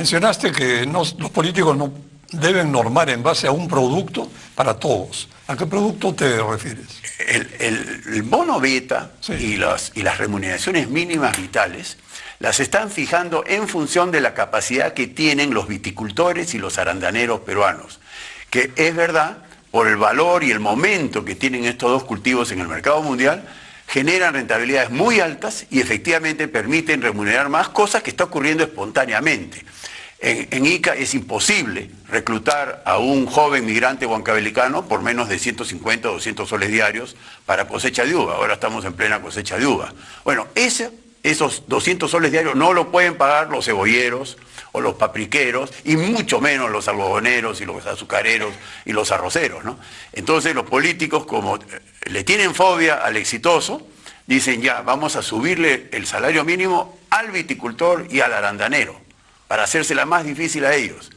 Mencionaste que los políticos no deben normar en base a un producto para todos. ¿A qué producto te refieres? El bono beta Sí. y las remuneraciones mínimas vitales las están fijando en función de la capacidad que tienen los viticultores y los arandaneros peruanos, que es verdad, por el valor y el momento que tienen estos dos cultivos en el mercado mundial, generan rentabilidades muy altas y efectivamente permiten remunerar más, cosas que está ocurriendo espontáneamente. En Ica es imposible reclutar a un joven migrante huancabelicano por menos de 150 o 200 soles diarios para cosecha de uva. Ahora estamos en plena cosecha de uva. Bueno, esos 200 soles diarios no lo pueden pagar los cebolleros o los papriqueros, y mucho menos los algodoneros y los azucareros y los arroceros, ¿no? Entonces los políticos, como le tienen fobia al exitoso, dicen ya, vamos a subirle el salario mínimo al viticultor y al arandanero, para hacérsela más difícil a ellos.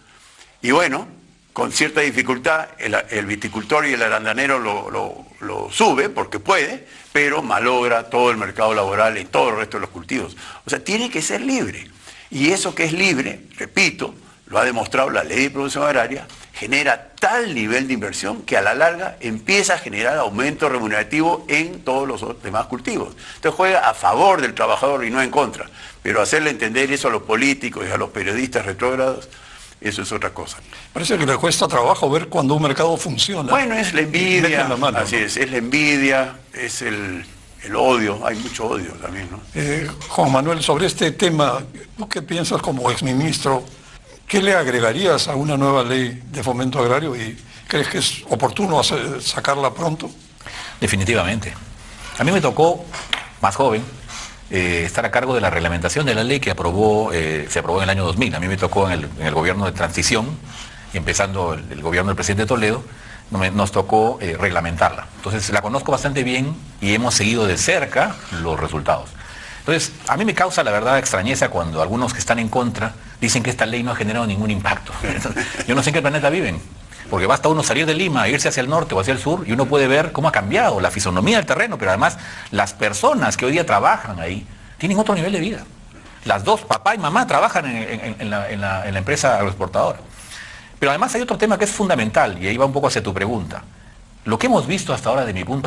Y bueno, con cierta dificultad, el viticultor y el arandanero lo sube, porque puede, pero malogra todo el mercado laboral en todo el resto de los cultivos. O sea, tiene que ser libre. Y eso que es libre, repito, lo ha demostrado la Ley de Producción Agraria, genera tal nivel de inversión que a la larga empieza a generar aumento remunerativo en todos los demás cultivos. Entonces juega a favor del trabajador y no en contra. Pero hacerle entender eso a los políticos y a los periodistas retrógrados, eso es otra cosa. Parece que le cuesta trabajo ver cuando un mercado funciona. Bueno, es la envidia, la mano, así ¿no? es la envidia, es el odio, hay mucho odio también, ¿no? Juan Manuel, sobre este tema, ¿tú qué piensas como exministro? ¿Qué le agregarías a una nueva ley de fomento agrario y crees que es oportuno sacarla pronto? Definitivamente. A mí me tocó, más joven, estar a cargo de la reglamentación de la ley que se aprobó en el año 2000. A mí me tocó en el gobierno de transición, y empezando el gobierno del presidente Toledo, nos tocó reglamentarla. Entonces la conozco bastante bien y hemos seguido de cerca los resultados. Entonces, a mí me causa la verdad extrañeza cuando algunos que están en contra dicen que esta ley no ha generado ningún impacto. Yo no sé en qué planeta viven, porque basta uno salir de Lima, irse hacia el norte o hacia el sur y uno puede ver cómo ha cambiado la fisonomía del terreno, pero además las personas que hoy día trabajan ahí tienen otro nivel de vida. Las dos, papá y mamá, trabajan en la empresa agroexportadora. Pero además hay otro tema que es fundamental, y ahí va un poco hacia tu pregunta. Lo que hemos visto hasta ahora de mi punto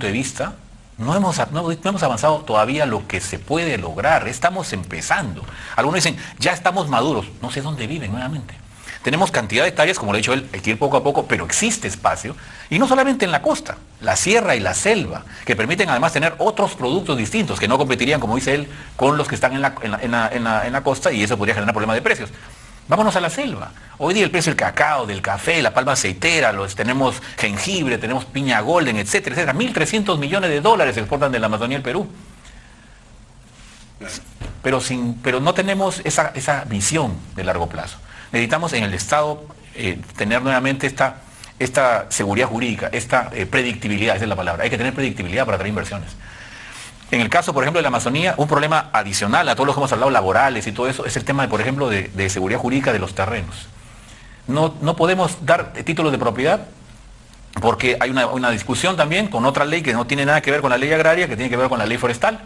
de vista, no hemos avanzado todavía lo que se puede lograr. Estamos empezando. Algunos dicen, ya estamos maduros. No sé dónde viven nuevamente. Tenemos cantidad de hectáreas, como lo ha dicho él, hay que ir poco a poco, pero existe espacio. Y no solamente en la costa, la sierra y la selva, que permiten además tener otros productos distintos, que no competirían, como dice él, con los que están en la costa, y eso podría generar problemas de precios. Vámonos a la selva. Hoy día el precio del cacao, del café, la palma aceitera, tenemos jengibre, tenemos piña golden, etcétera, etcétera. 1.300 millones de dólares se exportan de la Amazonía al Perú. Pero no tenemos esa visión de largo plazo. Necesitamos en el Estado tener nuevamente esta seguridad jurídica, esta predictibilidad, esa es la palabra. Hay que tener predictibilidad para traer inversiones. En el caso, por ejemplo, de la Amazonía, un problema adicional a todos los que hemos hablado, laborales y todo eso, es el tema, por ejemplo, de seguridad jurídica de los terrenos. No podemos dar títulos de propiedad porque hay una discusión también con otra ley que no tiene nada que ver con la ley agraria, que tiene que ver con la ley forestal,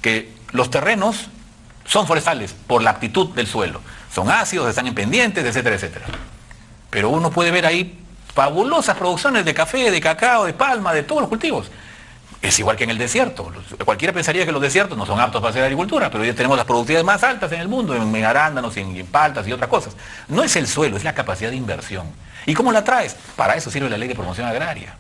que los terrenos son forestales por la aptitud del suelo. Son ácidos, están en pendientes, etcétera, etcétera. Pero uno puede ver ahí fabulosas producciones de café, de cacao, de palma, de todos los cultivos. Es igual que en el desierto. Cualquiera pensaría que los desiertos no son aptos para hacer agricultura, pero hoy tenemos las productividades más altas en el mundo, en arándanos, en paltas y otras cosas. No es el suelo, es la capacidad de inversión. ¿Y cómo la traes? Para eso sirve la ley de promoción agraria.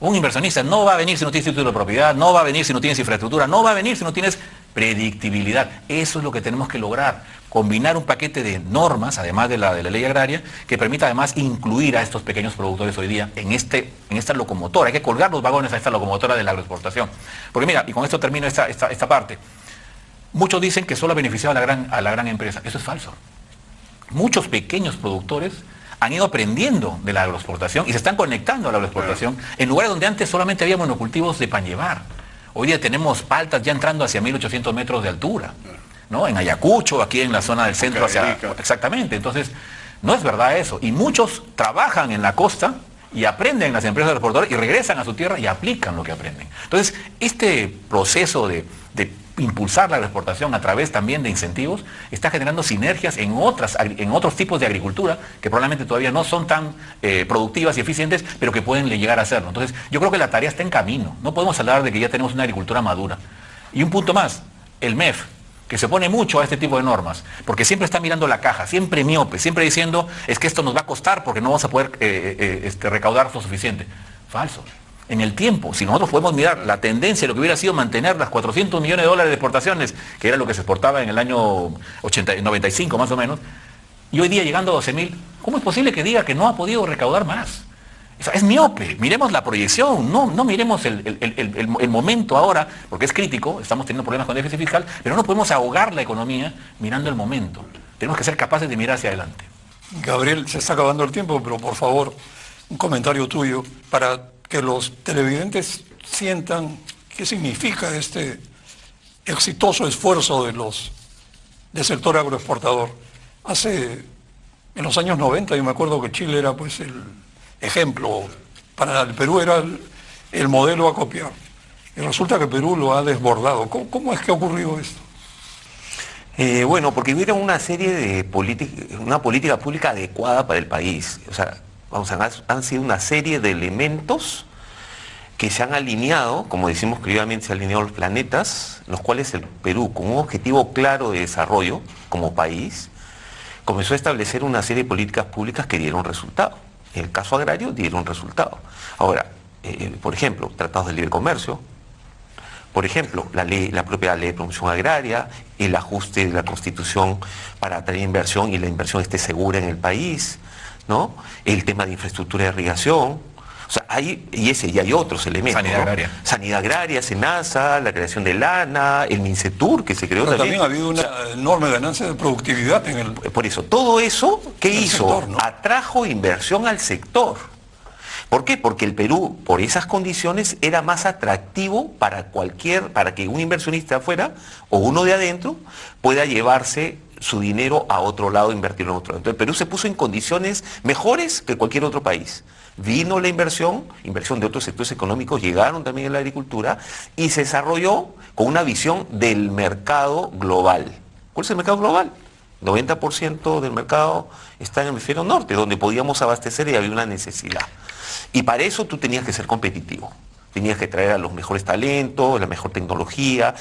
Un inversionista no va a venir si no tienes título de propiedad, no va a venir si no tienes infraestructura, no va a venir si no tienes predictibilidad. Eso es lo que tenemos que lograr. Combinar un paquete de normas, además de la ley agraria, que permita además incluir a estos pequeños productores hoy día en esta locomotora. Hay que colgar los vagones a esta locomotora de la agroexportación. Porque mira, y con esto termino esta parte. Muchos dicen que solo ha beneficiado a la gran empresa. Eso es falso. Muchos pequeños productores han ido aprendiendo de la agroexportación y se están conectando a la agroexportación en lugares donde antes solamente había monocultivos de pan llevar. Hoy día tenemos paltas ya entrando hacia 1.800 metros de altura, ¿no? En Ayacucho, aquí en la zona del centro, exactamente. Entonces, no es verdad eso. Y muchos trabajan en la costa y aprenden en las empresas agroexportadoras y regresan a su tierra y aplican lo que aprenden. Entonces, este proceso de impulsar la agroexportación a través también de incentivos, está generando sinergias en otros tipos de agricultura que probablemente todavía no son tan productivas y eficientes, pero que pueden llegar a serlo. Entonces, yo creo que la tarea está en camino. No podemos hablar de que ya tenemos una agricultura madura. Y un punto más, el MEF, que se opone mucho a este tipo de normas, porque siempre está mirando la caja, siempre miope, siempre diciendo, es que esto nos va a costar porque no vamos a poder recaudar lo suficiente. Falso. En el tiempo, si nosotros podemos mirar la tendencia de lo que hubiera sido mantener las 400 millones de dólares de exportaciones, que era lo que se exportaba en el año 95 más o menos, y hoy día llegando a 12.000, ¿cómo es posible que diga que no ha podido recaudar más? Es miope, miremos la proyección, no miremos el momento ahora, porque es crítico, estamos teniendo problemas con déficit fiscal, pero no podemos ahogar la economía mirando el momento. Tenemos que ser capaces de mirar hacia adelante. Gabriel, se está acabando el tiempo, pero por favor, un comentario tuyo para que los televidentes sientan qué significa este exitoso esfuerzo del sector agroexportador. En los años 90, yo me acuerdo que Chile era pues el ejemplo, para el Perú era el modelo a copiar. Y resulta que Perú lo ha desbordado. ¿Cómo es que ha ocurrido esto? Bueno, porque hubiera una serie de una política pública adecuada para el país. O sea, han sido una serie de elementos que se han alineado, como decimos criolamente, se han alineado los planetas, los cuales el Perú, con un objetivo claro de desarrollo como país, comenzó a establecer una serie de políticas públicas que dieron resultado. En el caso agrario dieron resultado. Ahora, por ejemplo, tratados de libre comercio, por ejemplo, la propia ley de promoción agraria, el ajuste de la Constitución para atraer inversión y la inversión esté segura en el país, ¿no? El tema de infraestructura de irrigación, o sea, hay otros elementos. Sanidad agraria. Sanidad agraria, SENASA, la creación del ANA, el MINCETUR, que se creó pero también. Ha habido una enorme ganancia de productividad en el... Por eso, todo eso, ¿qué hizo? Sector, ¿no? Atrajo inversión al sector. ¿Por qué? Porque el Perú, por esas condiciones, era más atractivo para que un inversionista afuera o uno de adentro pueda llevarse su dinero a otro lado, invertirlo en otro lado. Entonces el Perú se puso en condiciones mejores que cualquier otro país. Vino la inversión de otros sectores económicos, llegaron también a la agricultura y se desarrolló con una visión del mercado global. ¿Cuál es el mercado global? 90% del mercado está en el hemisferio norte, donde podíamos abastecer y había una necesidad. Y para eso tú tenías que ser competitivo. Tenías que traer a los mejores talentos, la mejor tecnología,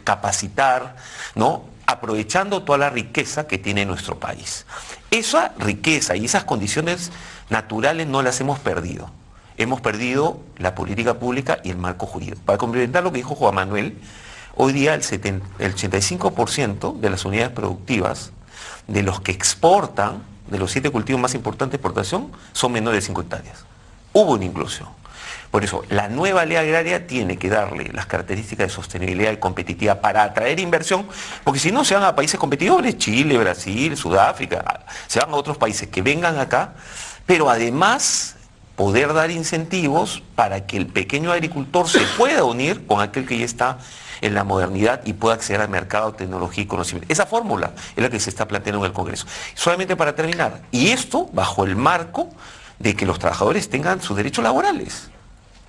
capacitar, ¿no? Aprovechando toda la riqueza que tiene nuestro país. Esa riqueza y esas condiciones naturales no las hemos perdido. Hemos perdido la política pública y el marco jurídico. Para complementar lo que dijo Juan Manuel, hoy día el 85% de las unidades productivas de los que exportan, de los 7 cultivos más importantes de exportación, son menores de 5 hectáreas. Hubo una inclusión. Por eso, la nueva ley agraria tiene que darle las características de sostenibilidad y competitividad para atraer inversión, porque si no se van a países competidores, Chile, Brasil, Sudáfrica, se van a otros países que vengan acá, pero además poder dar incentivos para que el pequeño agricultor se pueda unir con aquel que ya está en la modernidad y pueda acceder al mercado, tecnología y conocimiento. Esa fórmula es la que se está planteando en el Congreso. Solamente para terminar, y esto bajo el marco de que los trabajadores tengan sus derechos laborales.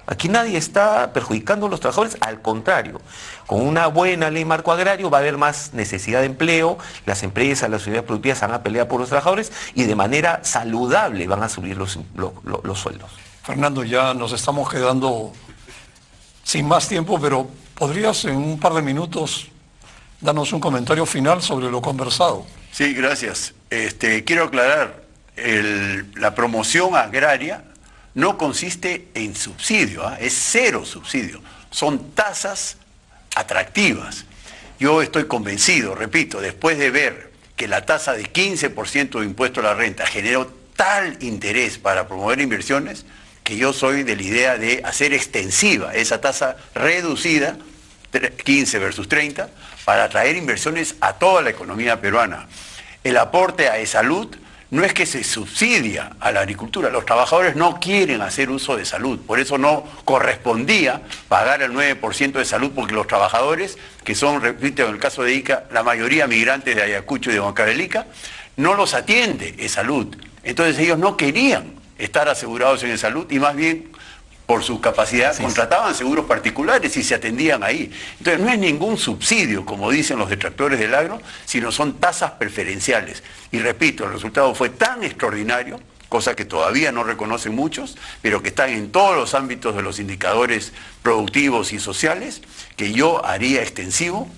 Aquí nadie está perjudicando a los trabajadores, al contrario, con una buena ley marco agrario va a haber más necesidad de empleo, las empresas, las unidades productivas van a pelear por los trabajadores y de manera saludable van a subir los sueldos. Fernando, ya nos estamos quedando sin más tiempo, pero ¿podrías en un par de minutos darnos un comentario final sobre lo conversado? Sí, gracias. Quiero aclarar, la promoción agraria no consiste en subsidio, es cero subsidio, son tasas atractivas. Yo estoy convencido, repito, después de ver que la tasa de 15% de impuesto a la renta generó tal interés para promover inversiones, que yo soy de la idea de hacer extensiva esa tasa reducida, 15 versus 30, para atraer inversiones a toda la economía peruana. El aporte a salud no es que se subsidia a la agricultura, los trabajadores no quieren hacer uso de salud, por eso no correspondía pagar el 9% de salud, porque los trabajadores, que son, repito, en el caso de Ica, la mayoría migrantes de Ayacucho y de Huancavelica, no los atiende salud. Entonces ellos no querían estar asegurados en salud y más bien por su capacidad, Sí, contrataban seguros particulares y se atendían ahí. Entonces no es ningún subsidio, como dicen los detractores del agro, sino son tasas preferenciales. Y repito, el resultado fue tan extraordinario, cosa que todavía no reconocen muchos, pero que están en todos los ámbitos de los indicadores productivos y sociales, que yo haría extensivo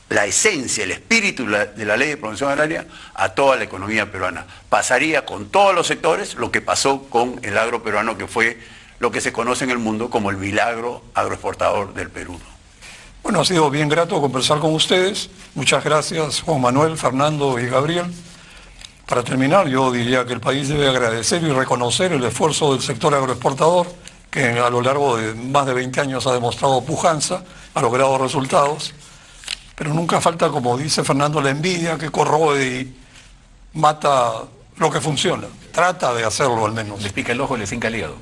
la esencia, el espíritu de la ley de promoción agraria a toda la economía peruana. Pasaría con todos los sectores lo que pasó con el agro peruano, que fue lo que se conoce en el mundo como el milagro agroexportador del Perú. Bueno, ha sido bien grato conversar con ustedes. Muchas gracias, Juan Manuel, Fernando y Gabriel. Para terminar, yo diría que el país debe agradecer y reconocer el esfuerzo del sector agroexportador, que a lo largo de más de 20 años ha demostrado pujanza, ha logrado resultados, pero nunca falta, como dice Fernando, la envidia que corroe y mata lo que funciona. Trata de hacerlo al menos. Les pica el ojo y les hinca el hígado.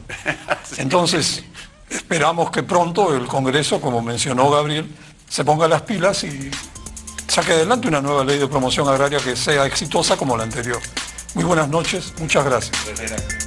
Entonces, esperamos que pronto el Congreso, como mencionó Gabriel, se ponga las pilas y saque adelante una nueva ley de promoción agraria que sea exitosa como la anterior. Muy buenas noches, muchas gracias.